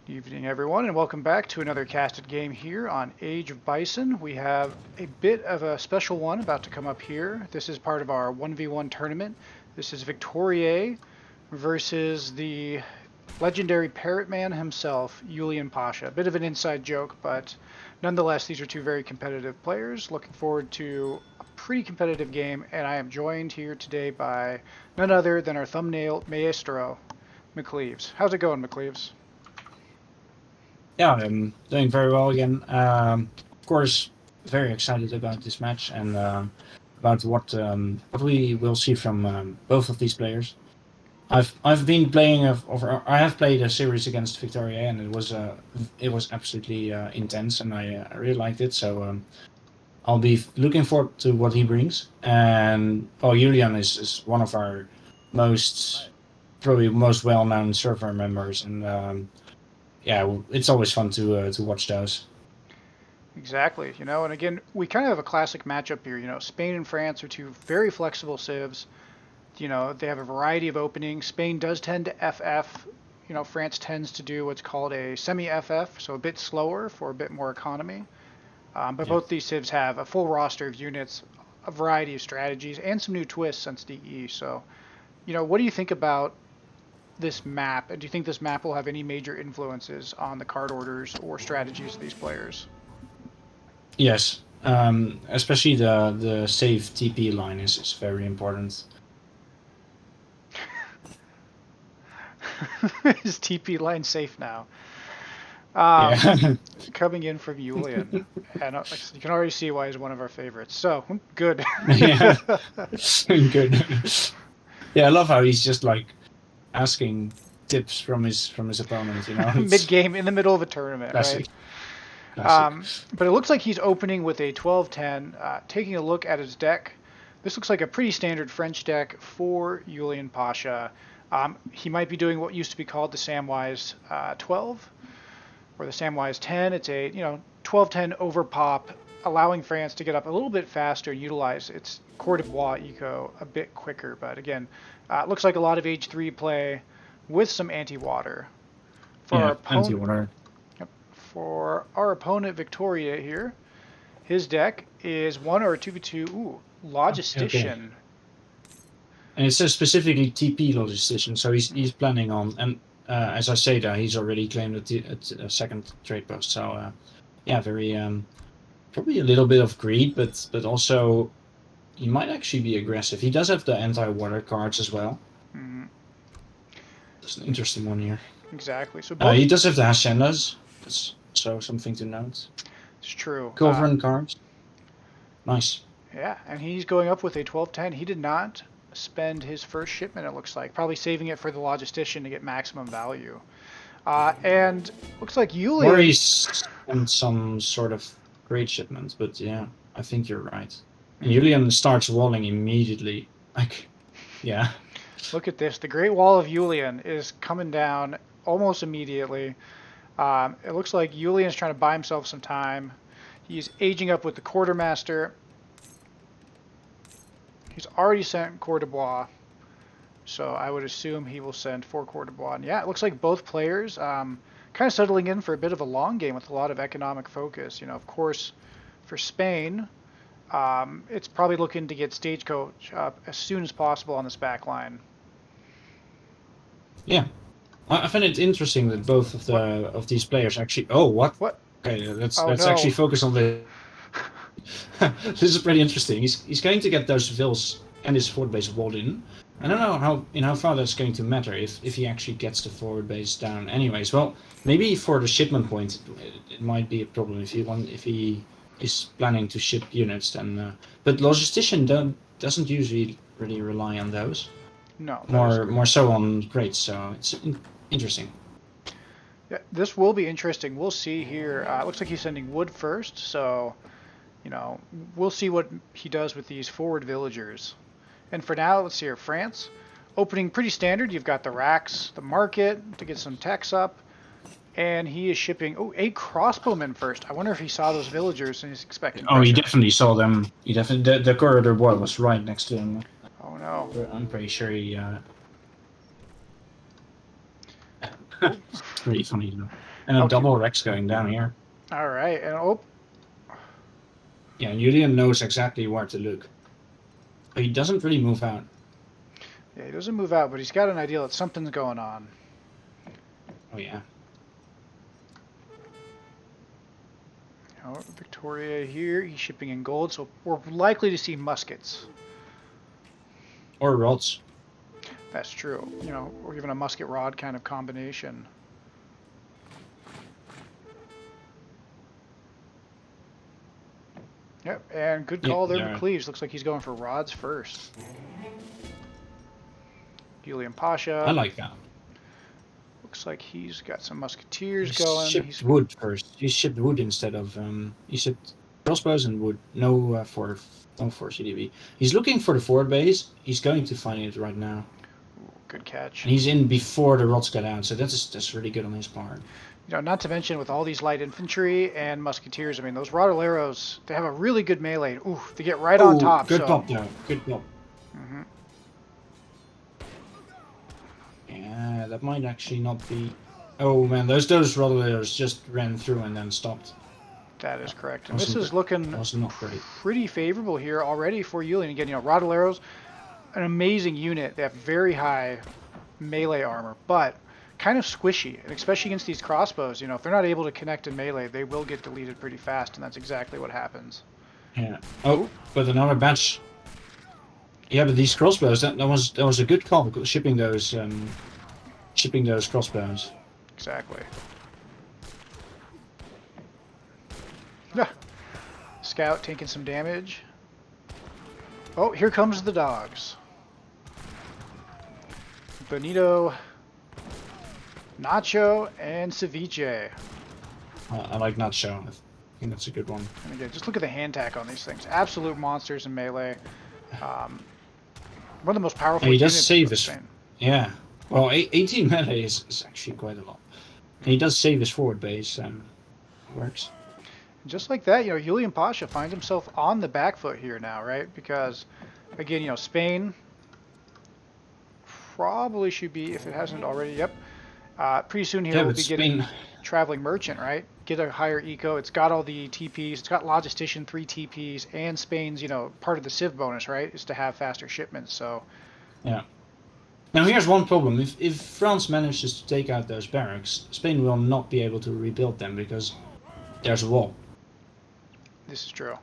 Good evening, everyone, and welcome back to another casted game here on Age of Bison. We have a bit of a special one about to come up here. This is part of our 1v1 tournament. This is VictoriaY versus the legendary parrot man himself, IulianPasha. A bit of an inside joke, but nonetheless, these are two very competitive players. Looking forward to a pretty competitive game, and I am joined here today by none other than our thumbnail maestro, McCleves. How's it going, McCleves? Yeah, I'm doing very well again. Of course, very excited about this match and about what we will see from both of these players. I've been playing I have played a series against VictoriaY, and it was absolutely intense, and I really liked it. So I'll be looking forward to what he brings. And Julian is one of our probably most well-known server members, and yeah, it's always fun to watch those. Exactly, and again, we kind of have a classic matchup here. Spain and France are two very flexible civs. They have a variety of openings. Spain does tend to FF. France tends to do what's called a semi-FF, so a bit slower for a bit more economy. But both these civs have a full roster of units, a variety of strategies, and some new twists since DE. So, what do you think about this map? And do you think this map will have any major influences on the card orders or strategies of these players? Yes, especially the safe TP line is very important. Is TP line safe now? Yeah. Coming in from Julian, and you can already see why he's one of our favorites. So good. Yeah, good. Yeah, I love how he's just like asking tips from his opponent. Mid game in the middle of a tournament, classic. right? Classic. But it looks like he's opening with a 12-10. Taking a look at his deck, this looks like a pretty standard French deck for IulianPasha. He might be doing what used to be called the Samwise 12 or the Samwise 10. It's a 12-10 overpop, allowing France to get up a little bit faster and utilize its Coeur d'Ivoire eco a bit quicker. But again, it looks like a lot of H3 play with some anti-water. For our opponent, anti-water. Yep, for our opponent VictoriaY here, his deck is 1 or 2v2. Ooh, Logistician. Okay. And it says specifically TP Logistician, so he's planning on, and as I say that, he's already claimed a second trade post. So yeah, very probably a little bit of greed, but also he might actually be aggressive. He does have the anti-water cards as well. Mm-hmm. That's an interesting one here. Exactly. So he does have the haciendas. That's so something to note. It's true. Covering cards. Nice. Yeah, and he's going up with a 12-10. He did not spend his first shipment, it looks like. Probably saving it for the Logistician to get maximum value. And looks like Julian... Or he's in some sort of great shipment, but yeah, I think you're right. And Julian starts walling immediately. Like, yeah. Look at this. The Great Wall of Julian is coming down almost immediately. It looks like Julian's trying to buy himself some time. He's aging up with the Quartermaster. He's already sent Coeur d'Ivoire, so I would assume he will send 4 Coeur d'Ivoire. And yeah, it looks like both players kind of settling in for a bit of a long game with a lot of economic focus. Of course, for Spain, it's probably looking to get Stagecoach up as soon as possible on this back line. Yeah, I find it interesting that both of these players actually. Oh, what? What? Okay, let's actually focus on the. This is pretty interesting. He's going to get those vills and his forward base walled in. I don't know how far that's going to matter if he actually gets the forward base down. Anyways, well, maybe for the shipment point it might be a problem if he is planning to ship units. Then, but Logistician doesn't usually really rely on those. No. More so on crates. So it's interesting. Yeah, this will be interesting. We'll see here. It looks like he's sending wood first, so. We'll see what he does with these forward villagers. And for now, let's see here. France, opening pretty standard. You've got the racks, the market to get some techs up. And he is shipping, 8 crossbowmen first. I wonder if he saw those villagers and he's expecting pressure. He definitely saw them. He definitely, the corridor boy was right next to him. Oh no. I'm pretty sure he... It's pretty funny, though. And a Okay. double Rex going down here. All right, and oh, Yeah, Julian knows exactly where to look. But he doesn't really move out. yeah, he doesn't move out, but he's got an idea that something's going on. Oh yeah. Victoria here, he's shipping in gold, so we're likely to see muskets. Or rods. That's true. Or even a musket rod kind of combination. Yep, and good call there, McCleves. Looks like he's going for rods first. IulianPasha. I like that. Looks like he's got some musketeers He's going. Shipped wood first. He shipped wood instead of he shipped crossbows and wood. No for CDB. He's looking for the forward base. He's going to find it right now. Ooh, good catch. And he's in before the rods get out, so that's really good on his part. Not to mention with all these light infantry and musketeers, I mean, those Rodoleros, they have a really good melee. Ooh, they get right on top. Good pop though. Good pop. Mm-hmm. Yeah, that might actually not be. Oh man, those Rodoleros just ran through and then stopped. That is correct. And this is looking not great. Pretty favorable here already for Julian. Again, Rodoleros, an amazing unit. They have very high melee armor, but kind of squishy, and especially against these crossbows. If they're not able to connect in melee, they will get deleted pretty fast, and that's exactly what happens. Yeah. Oh, but another batch. Yeah, but these crossbows, that was a good call, shipping those crossbows. Exactly. Yeah. Scout taking some damage. Oh, here comes the dogs. Bonito, Nacho, and Ceviche. I like Nacho. I think that's a good one. And again, just look at the hand tack on these things. Absolute monsters in melee. One of the most powerful. And he does save his. Yeah. Well, 18 melee is actually quite a lot. And he does save his forward base. Works. Just like that, IulianPasha finds himself on the back foot here now, right? Because, again, Spain probably should be, if it hasn't already, yep. Pretty soon here we'll be getting traveling merchant, right? Get a higher eco. It's got all the TPs. It's got logistician, 3 TPs, and Spain's, part of the civ bonus, right, is to have faster shipments. So. Yeah. Now here's one problem. If France manages to take out those barracks, Spain will not be able to rebuild them because there's a wall. This is true.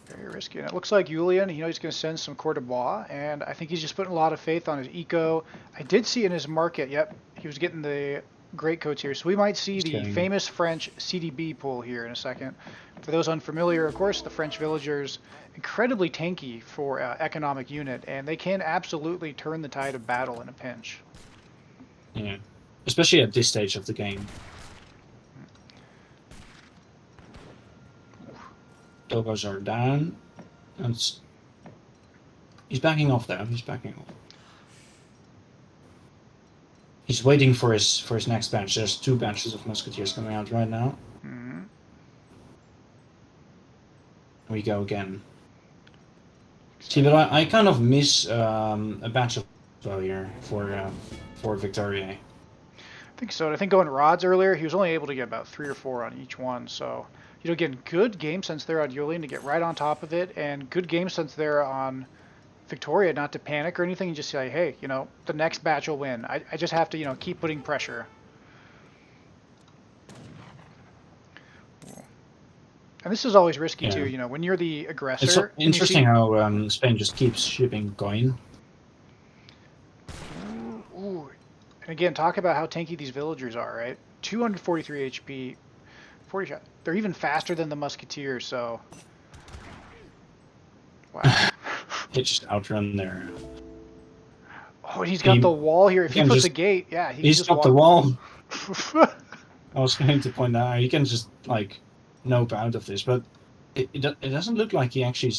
Very risky. And it looks like Julian, he's going to send some Corps de Bois, and I think he's just putting a lot of faith on his eco. I did see in his market, yep, he was getting the great coats here. So we might see the famous French CDB pull here in a second. For those unfamiliar, of course, the French villagers, incredibly tanky for economic unit, and they can absolutely turn the tide of battle in a pinch. Yeah, especially at this stage of the game. Dogos are down. And he's backing off there. He's backing off. He's waiting for his next batch. There's 2 batches of musketeers coming out right now. Mm-hmm. We go again. See, but I kind of miss a batch of here for VictoriaY. I think so. I think going rods earlier, he was only able to get about 3 or 4 on each one. So, again, good game sense there on Julian to get right on top of it, and good game sense there on Victoria not to panic or anything and just say, hey, the next batch will win. I just have to, keep putting pressure. And this is always risky too, when you're the aggressor. It's interesting how Spain just keeps shipping going. Ooh. And again, talk about how tanky these villagers are, right? 243 HP, 40 shot. They're even faster than the musketeers, so. Wow. They just outrun there. Oh, and he's got the wall here. If he puts a gate, yeah, he's got the wall. I was going to point out, he can just nope out of this, but it doesn't look like he actually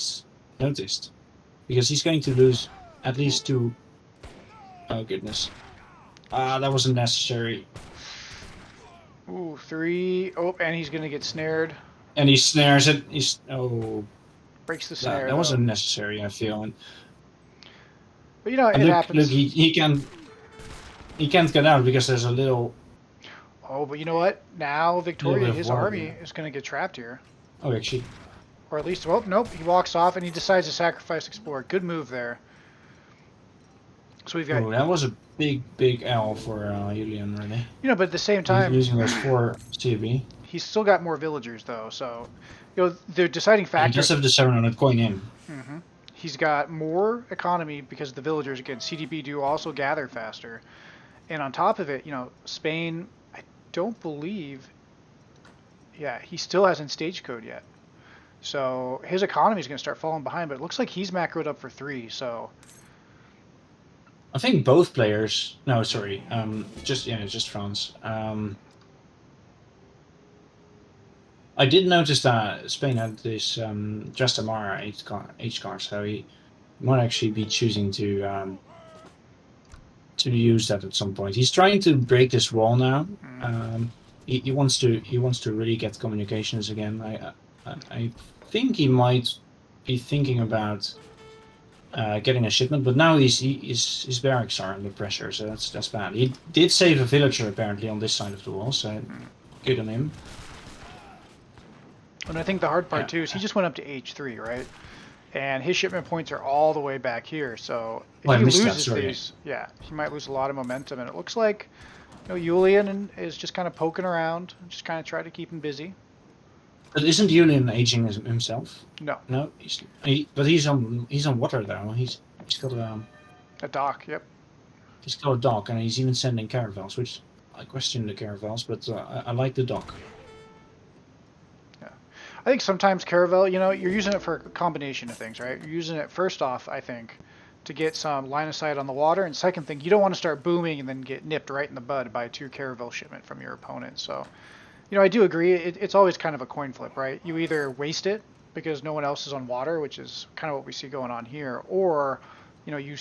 noticed, because he's going to lose at least 2. Oh goodness. That wasn't necessary. Ooh, 3. Oh, and he's gonna get snared. And he snares it. Breaks the snare. That wasn't necessary, I feel. But it happens. Look, he can't get out because there's a little. Oh, but you know what? Now A little Victoria, bit of his water army here. is going to get trapped here. Oh, actually, Or at least, well, nope, he walks off and he decides to sacrifice Explorer. Good move there. So we've got, oh, that was a big L for Julian, really. but at the same He's time, losing those 4 CB. he's still got more villagers though. So, the deciding He does factor. have the 700 coin in. hmm He's got more economy because the villagers, again, CDB do also gather faster. And on top of it, Spain, I don't believe, yeah, he still hasn't stage code yet. So his economy is going to start falling behind, but it looks like he's macroed up for 3. So I think both players. No, sorry. Just France. I did notice that Spain had this just Amara H card, so he might actually be choosing to use that at some point. He's trying to break this wall now. He wants to really get communications again. I think he might be thinking about getting a shipment, but now his barracks are under pressure, so that's bad. He did save a villager apparently on this side of the wall, so good on him. And I think the hard part too is he just went up to H3, right? And his shipment points are all the way back here. So if he loses these, he might lose a lot of momentum. And it looks like Julian is just kind of poking around, just kind of try to keep him busy. But isn't Julian aging himself? No. No, but he's on water though. He's got a dock. Yep. He's got a dock, and he's even sending caravels, which I question the caravels, but I like the dock. I think sometimes Caravel, you're using it for a combination of things, right? You're using it first off, I think, to get some line of sight on the water, and second thing, you don't want to start booming and then get nipped right in the bud by a 2 Caravel shipment from your opponent. So, I do agree. It's always kind of a coin flip, right? You either waste it because no one else is on water, which is kind of what we see going on here, or you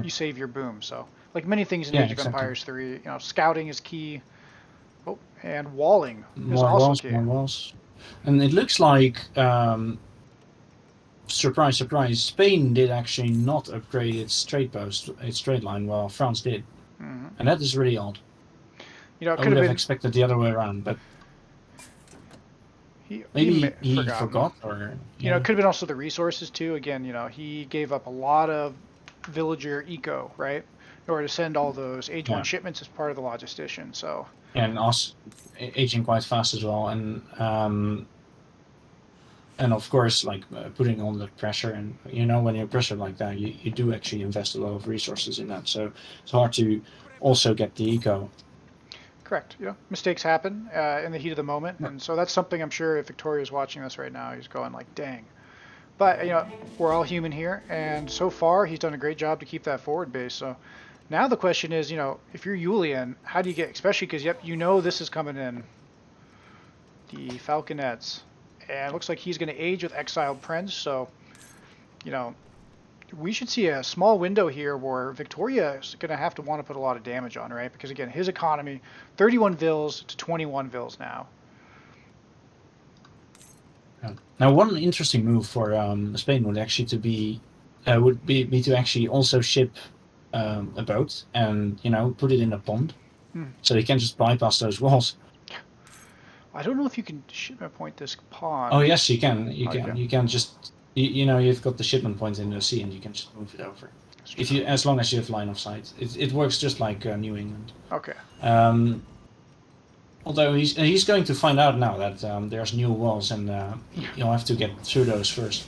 save your boom. So, like many things in Age of Empires 3, scouting is key. Oh, and walling is also key. More walls. And it looks like, surprise, surprise, Spain did actually not upgrade its straight line, while France did. And that is really odd. I would have expected the other way around, but maybe he forgot, or it could have been also the resources too. Again, he gave up a lot of villager eco, right, in order to send all those Age 1 shipments as part of the logistician. So. And us aging quite fast as well, and of course, like putting on the pressure, and when you're pressured like that, you do actually invest a lot of resources in that. So it's hard to also get the eco. Correct. Mistakes happen in the heat of the moment, and so that's something I'm sure if Victoria's watching this right now, he's going like, "Dang." But we're all human here, and so far he's done a great job to keep that forward base. So. Now the question is, if you're Julian, how do you get, especially because, this is coming in, the Falconets, and it looks like he's going to age with exiled Prince, so, we should see a small window here where Victoria is going to have to want to put a lot of damage on, right? Because, again, his economy, 31 Vils to 21 Vils now. Now, one interesting move for Spain would actually be to actually also ship a boat and put it in a pond, so you can just bypass those walls. I don't know if you can shipment point this pond. Oh yes, you can. You can just you've got the shipment point in the sea, and you can just move it over. As long as you have line of sight, it works just like New England. Okay. Although he's going to find out now that there's new walls, and you'll have to get through those first.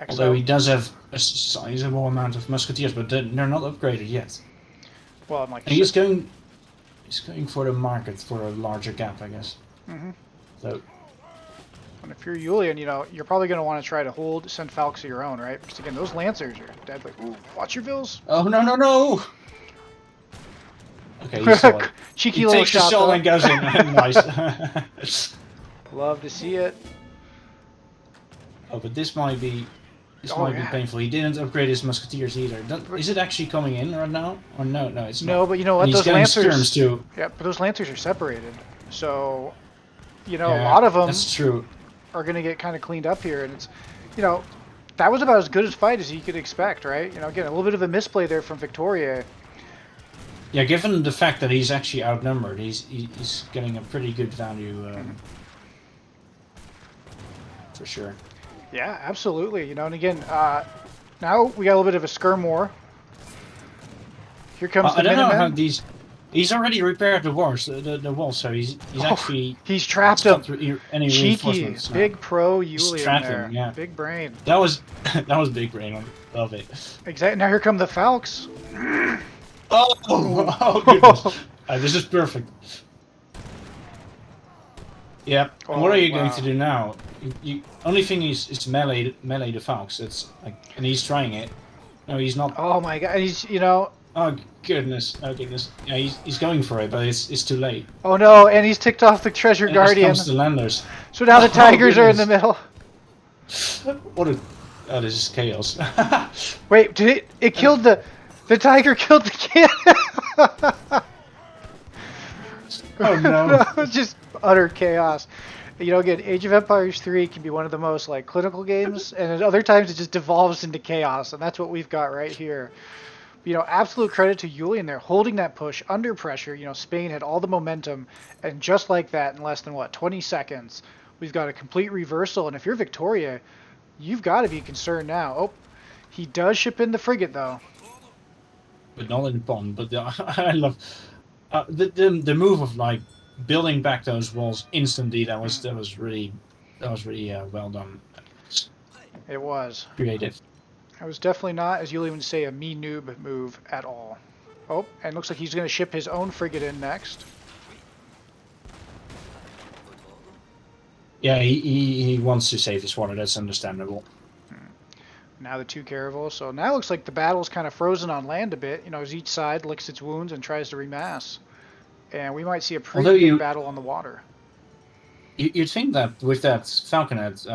Although he does have a sizable amount of musketeers, but they're not upgraded yet. Well, he's going for the market for a larger gap, I guess. So. And if you're Julian, you're probably going to want to try to send Falks of your own, right? Because again, those Lancers are deadly. Ooh, watch your Vils. Oh no! Okay, you saw it. Cheeky little shot. He takes the shot and goes in. Nice. Love to see it. Oh, but this might be painful. He didn't upgrade his musketeers either. Is it actually coming in right now? Or no, it's not. No, but you know what? And those Lancers too. Yeah, but those Lancers are separated. So, a lot of them that's true. Are going to get kind of cleaned up here, and it's, that was about as good a fight as you could expect, right? Again, a little bit of a misplay there from VictoriaY. Yeah, given the fact that he's actually outnumbered, he's getting a pretty good value for sure. Yeah, absolutely. You know, and again, now we got a little bit of a skirm war. Here comes the I don't know how Minutemen. these. He's already repaired the walls, the wall, so he's Oh, actually he's trapped him. stopped any Cheeky, reinforcements now. big pro He's Julian trapped him, there. yeah. Big brain. That was that was big brain. I love it. Exactly. Now here come the Falcons. Oh, oh goodness! This is perfect. Yep. And what Oh, are you wow. going to do now? You only thing is melee the Falcons. It's like, and he's trying it. No, he's not. Oh my god. He's, you know. Oh goodness! Oh goodness! Yeah, he's going for it, but it's too late. Oh no, and he's ticked off the Treasure And Guardian. comes the landers. So now the Oh, Tigers are in the goodness. middle. What a... Oh, this is chaos. Wait, did it killed the tiger killed the kid? Oh no. It's just utter chaos. You know, again, Age of Empires 3 can be one of the most like clinical games, and at other times it just devolves into chaos, and that's what we've got right here. You know, absolute credit to Julian there, holding that push under pressure. You know, Spain had all the momentum, and just like that, in less than what 20 seconds, we've got a complete reversal. And if you're Victoria, you've got to be concerned now. Oh, he does ship in the frigate though. But not in the pond. But I love the move of like building back those walls instantly. That was really well done. It was. Creative. It was definitely not, as you'll even say, a me noob move at all. Oh, and looks like he's going to ship his own frigate in next. Yeah, he wants to save his water. That's understandable. Now the two caravels. So now it looks like the battle's kind of frozen on land a bit. You know, as each side licks its wounds and tries to remass. And we might see a pretty big battle on the water. You'd think that with that falconet,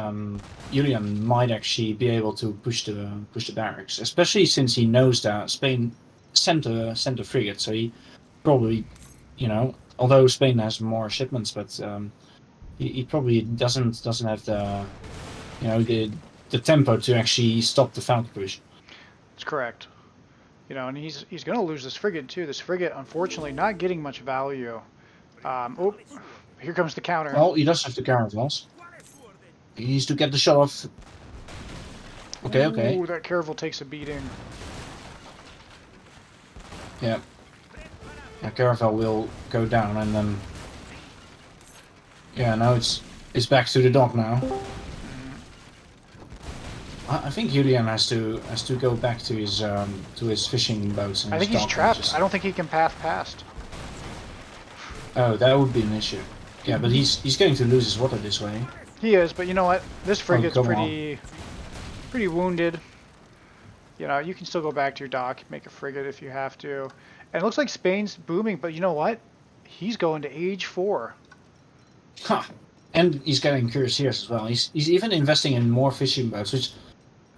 Julian might actually be able to push the barracks, especially since he knows that Spain sent a frigate. So he probably, you know, although Spain has more shipments, but he probably doesn't have the, you know, the tempo to actually stop the falcon push. That's correct. You know, and he's going to lose this frigate too. This frigate, unfortunately, not getting much value. Oh, here comes the counter. Well, he does have the caravels. He needs to get the shot off. Okay, okay. Ooh, that caravel takes a beating. Yeah. Yeah, caravel will go down, and then yeah, now it's back to the dock now. I think Julian has to go back to his fishing boats. And I think he's trapped. I don't think he can path past. Oh, that would be an issue. Yeah, but he's going to lose his water this way. He is, but you know what? This frigate's pretty wounded. You know, you can still go back to your dock, make a frigate if you have to. And it looks like Spain's booming, but you know what? He's going to age 4. Huh. And he's getting cuirassiers as well. He's even investing in more fishing boats, which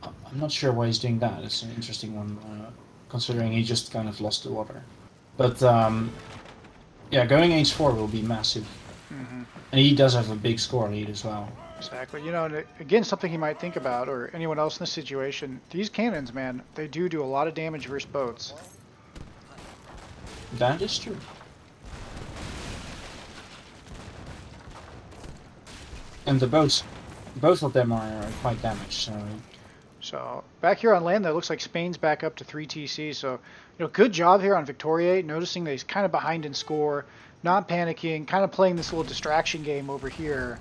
I'm not sure why he's doing that. It's an interesting one, considering he just kind of lost the water. But yeah, going H4 will be massive. And he does have a big score lead as well. Exactly. You know, and again, something he might think about, or anyone else in this situation, these cannons, man, they do a lot of damage versus boats. That is true. And the boats, both of them are quite damaged, So back here on land, though, it looks like Spain's back up to 3 TC. So, you know, good job here on VictoriaY, noticing that he's kind of behind in score, not panicking, kind of playing this little distraction game over here,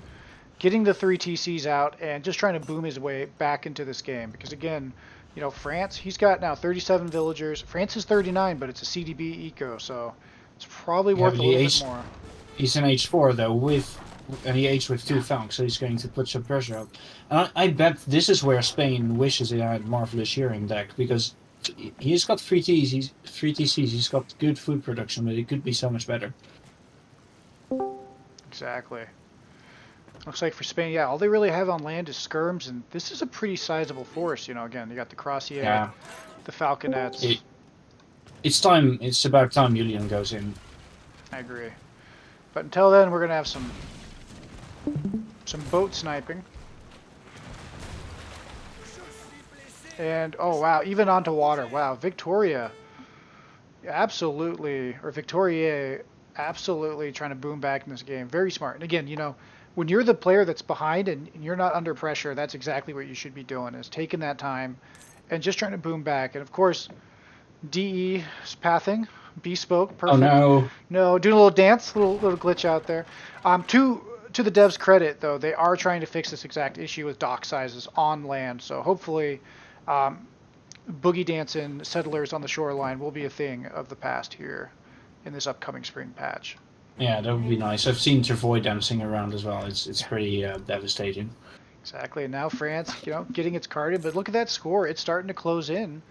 getting the 3 TCs out, and just trying to boom his way back into this game. Because again, you know, France, he's got now 37 villagers. France is 39, but it's a CDB eco, so it's probably worth a little bit more. He's in H4 though, and he aged with 2 Falcons, so he's going to put some pressure up. And I bet this is where Spain wishes he had Marvelous Shearing deck, because he's got 3 TCs, he's got good food production, but it could be so much better. Exactly. Looks like for Spain, yeah, all they really have on land is skirms, and this is a pretty sizable force. You know, again, you got the Crossier, the Falconets. It's about time Julian goes in. I agree. But until then, we're gonna have some boat sniping. And oh wow, even onto water. Wow, Victoria absolutely, or VictoriaY absolutely trying to boom back in this game. Very smart. And again, when you're the player that's behind and you're not under pressure, that's exactly what you should be doing, is taking that time and just trying to boom back. And of course, DE pathing, bespoke, Oh perfect. no. No, doing a little dance, little glitch out there. To the devs' credit, though, they are trying to fix this exact issue with dock sizes on land. So hopefully, um, boogie dancing settlers on the shoreline will be a thing of the past here in this upcoming spring patch. Yeah, that would be nice. I've seen Travoy dancing around as well. It's Yeah, pretty devastating. exactly. And now France, getting its card in, but look at that score. It's starting to close in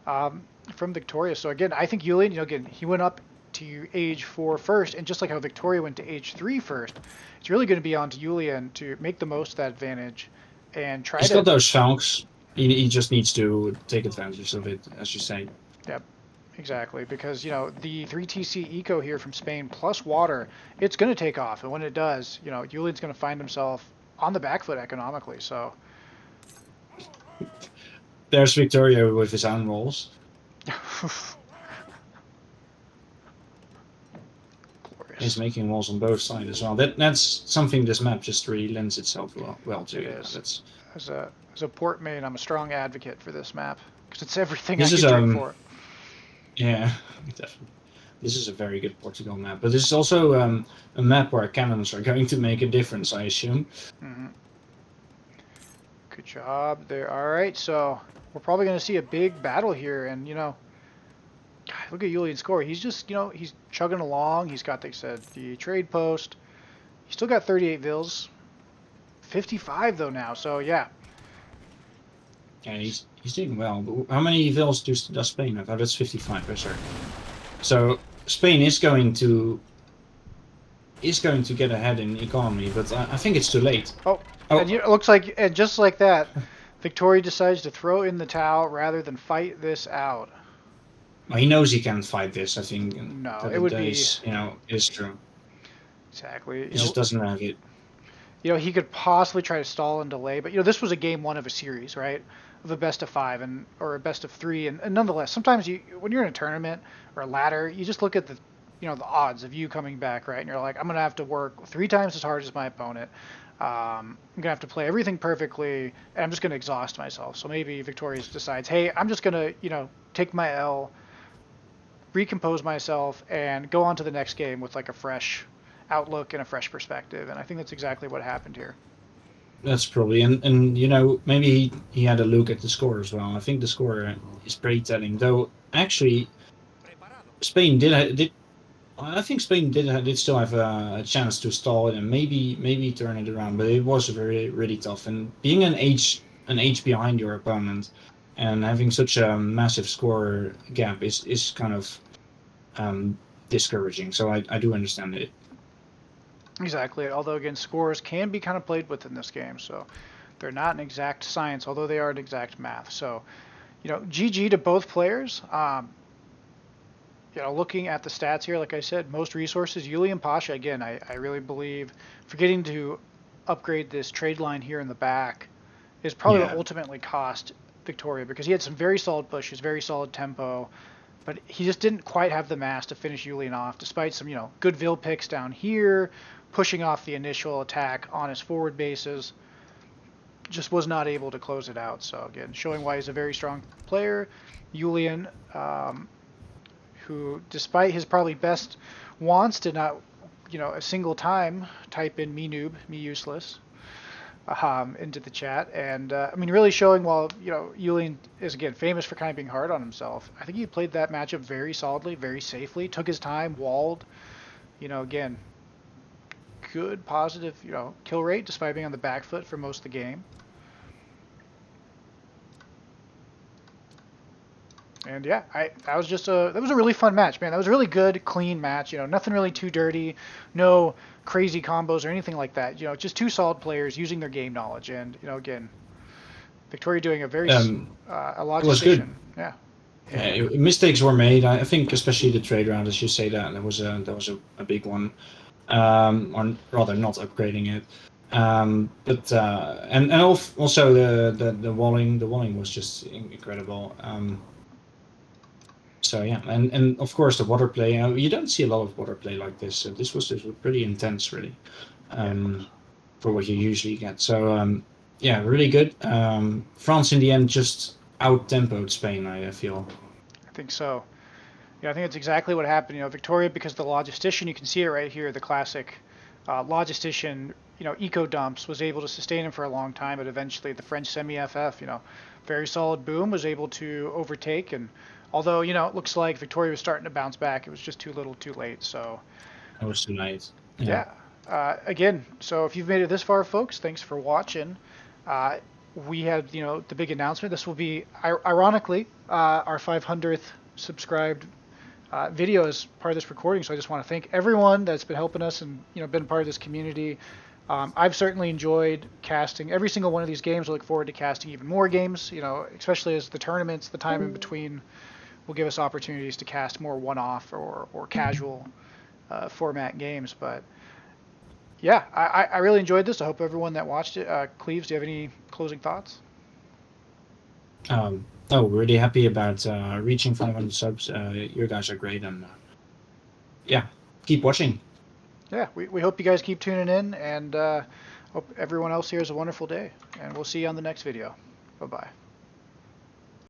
from Victoria. So again, I think Julian, again, he went up to age 4 first, and just like how Victoria went to age 3 first, it's really going to be on to Julian to make the most of that advantage and try He's got to. those Falcons. He just needs to take advantage of it, as you say. Yep, exactly. Because the 3TC Eco here from Spain plus water, it's going to take off, and when it does, Julian's going to find himself on the back foot economically. So. There's Victoria with his own rolls. He's making walls on both sides as well. That's something this map just really lends itself well to. It is. That's as a port main, I'm a strong advocate for this map because it's everything I This could is dream for. Yeah, definitely. This is a very good Portugal map, but this is also a map where cannons are going to make a difference, I assume. Mm-hmm. Good job there. All right, so we're probably going to see a big battle here, and God, look at Julian's score. He's just he's chugging along. He's got, like I said, the trade post. He's still got 38 vills, 55 though now. So yeah. Yeah, he's doing well. But how many vills does Spain have? Oh, that's 55 per sir. So Spain is going to get ahead in economy, but I think it's too late. Oh, and it looks like, and just like that, Victoria decides to throw in the towel rather than fight this out. Well, he knows he can't fight this. I think No, that it would be is true. exactly. He just doesn't have it. He could possibly try to stall and delay, but this was a game 1 of a series, right? Of a best of 5 or a best of 3, and nonetheless, sometimes when you're in a tournament or a ladder, you just look at the the odds of you coming back, right? And you're like, I'm gonna have to work 3 times as hard as my opponent. I'm gonna have to play everything perfectly, and I'm just gonna exhaust myself. So maybe Victoria decides, hey, I'm just gonna take my L, recompose myself, and go on to the next game with like a fresh outlook and a fresh perspective. And I think that's exactly what happened here. That's probably and maybe he had a look at the score as well. I think the score is pretty telling. Though actually, Spain did. I think Spain did still have a chance to stall it and maybe turn it around, but it was really tough. And being an age behind your opponent and having such a massive score gap is kind of discouraging. So I do understand it. Exactly. Although again, scores can be kind of played with in this game, so they're not an exact science, although they are an exact math. So, GG to both players. Looking at the stats here, like I said, most resources. IulianPasha, again, I really believe forgetting to upgrade this trade line here in the back is probably what ultimately cost Victoria, because he had some very solid pushes, very solid tempo, but he just didn't quite have the mass to finish Julian off, despite some, good Vil picks down here, pushing off the initial attack on his forward bases. Just was not able to close it out. So again, showing why he's a very strong player. Julian, who, despite his probably best wants, did not, a single time type in me noob, me useless, into the chat. And really showing, while Julian is again famous for kind of being hard on himself, I think he played that matchup very solidly, very safely, took his time, walled. Again, good positive kill rate despite being on the back foot for most of the game. And yeah, that was a really fun match, man. That was a really good, clean match. Nothing really too dirty, no crazy combos or anything like that. Just 2 solid players using their game knowledge. And again, Victoria doing a very a lot of station. Yeah. Yeah, mistakes were made. I think especially the trade round, as you say, that was a big one, or rather not upgrading it. But and also the walling was just incredible. So yeah, and of course the water play. You don't see a lot of water play like this. So this was pretty intense, really, Yeah, it was. for what you usually get. So yeah, really good. France in the end just out tempoed Spain. I feel. I think so. Yeah, I think it's exactly what happened. Victoria, because the logistician, you can see it right here, the classic logistician, eco dumps, was able to sustain him for a long time, but eventually the French semi-FF, very solid boom, was able to overtake. And although, it looks like Victoria was starting to bounce back, it was just too little too late. So, That was tonight. Yeah. yeah. Again, so if you've made it this far, folks, thanks for watching. Uh, we had, the big announcement. This will be, ironically, our 500th subscribed video as part of this recording. So I just want to thank everyone that's been helping us and been part of this community. I've certainly enjoyed casting every single one of these games. I look forward to casting even more games. Especially as the tournaments, the time in between, will give us opportunities to cast more one-off or casual format games. But yeah, I really enjoyed this. I hope everyone that watched it. Cleves, do you have any closing thoughts? Oh, really happy about reaching 500 subs. You guys are great, and yeah, keep watching. Yeah, we hope you guys keep tuning in, and hope everyone else here has a wonderful day. And we'll see you on the next video. Bye-bye.